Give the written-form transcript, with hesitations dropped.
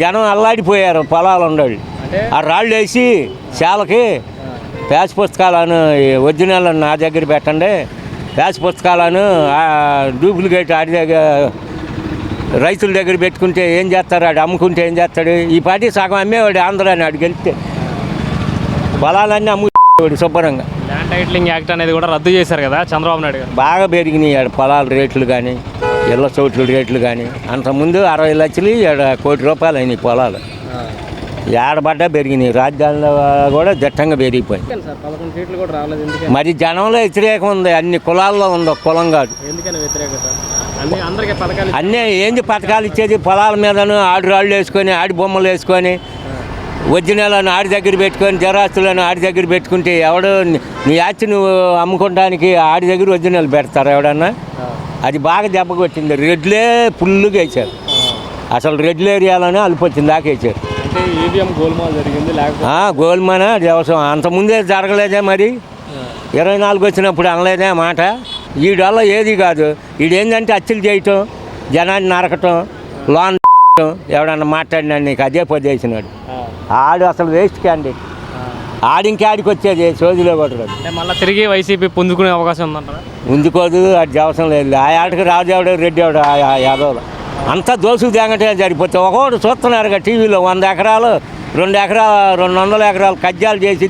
జనం అల్లాడిపోయారు పొలాలు ఉండడు. ఆ రాళ్ళు వేసి చాలకి ప్యాచ్ పుస్తకాలను ఒరిజినల్ నా దగ్గర పెట్టండి, ప్యాచ్ పుస్తకాలను డూప్లికేట్ ఆడి దగ్గర రైతుల దగ్గర పెట్టుకుంటే ఏం చేస్తారు, ఆడు అమ్ముకుంటే ఏం చేస్తాడు. ఈ పార్టీ సగం అమ్మేవాడు ఆంధ్రాని, ఆడు గెలిస్తే పొలాలన్నీ అమ్ముడు శుభ్రంగా. ల్యాండ్ టైటిలింగ్ యాక్ట్ అనేది కూడా రద్దు చేశారు కదా చంద్రబాబు నాయుడు గారు. బాగా పెరిగినాయి ఆడ పొలాల రేట్లు కానీ, ఇళ్ళ చోట్ల రేట్లు కానీ. అంతకుముందు 60 లక్షలు, 1 కోటి రూపాయలు అయినాయి పొలాలు. ఏడబడ్డా పెరిగినాయి. రాజధానిలో కూడా దిట్టంగా పెరిగిపోయింది. సార్ 11 సీట్లు కూడా రాలేదు ఎందుకని? మరి జనంలో వ్యతిరేకం ఉంది, అన్ని కులాల్లో ఉంది, కులం కాదు. ఎందుకని వ్యతిరేకత? అందరికీ పథకాలు అన్నీ ఏంది పథకాలు ఇచ్చేది? పొలాల మీదను ఆడి రాళ్ళు వేసుకొని, ఆడి బొమ్మలు వేసుకొని, ఒరిజినల్ ఆడి దగ్గర పెట్టుకొని, జరాస్తులను ఆడి దగ్గర పెట్టుకుంటే ఎవడు నీ ఆస్తి నువ్వు అమ్ముకోవడానికి ఆడి దగ్గర ఒరిజినల్ పెడతారు ఎవడన్నా? అది బాగా దెబ్బ కొట్టింది. రెడ్లే ఫుల్గా వేసారు. అసలు రెడ్లు ఏరియాలోనే అలిపొచ్చింది దాకా వేసారు. అంటే ఈవీఎం గోల్మాల్ జరిగింది, లేకపోతే గోల్మాన వ్యవసాయం అంతకుముందే జరగలేదే. మరి 24 వచ్చినప్పుడు అనలేదే మాట. వీడి వల్ల ఏది కాదు. వీడేంటంటే హత్యలు చేయటం, జనాన్ని నరకటం, లోన్ ఎవడన్నా మాట్లాడినా నీకు అదే పొద్దేసినాడు. ఆడు అసలు వేస్ట్ క్యాండిడేట్. ఆడింకాడికి వచ్చేది సోదిలో కొట్టడం. మళ్ళీ తిరిగి వైసీపీ పుంజుకునే అవకాశం ఉందంటారా? ముందుకోదు, అది అవసరం లేదు. ఆ ఆటకి రాజావుడు రెడ్డి ఆవిడ యాదవ్లు అంతా దోసుకు తేగటే సరిపోతే ఒకటి చూస్తున్నారుగా టీవీలో 100 ఎకరాలు 2 ఎకరాలు 200 ఎకరాలు కజ్జాలు చేసి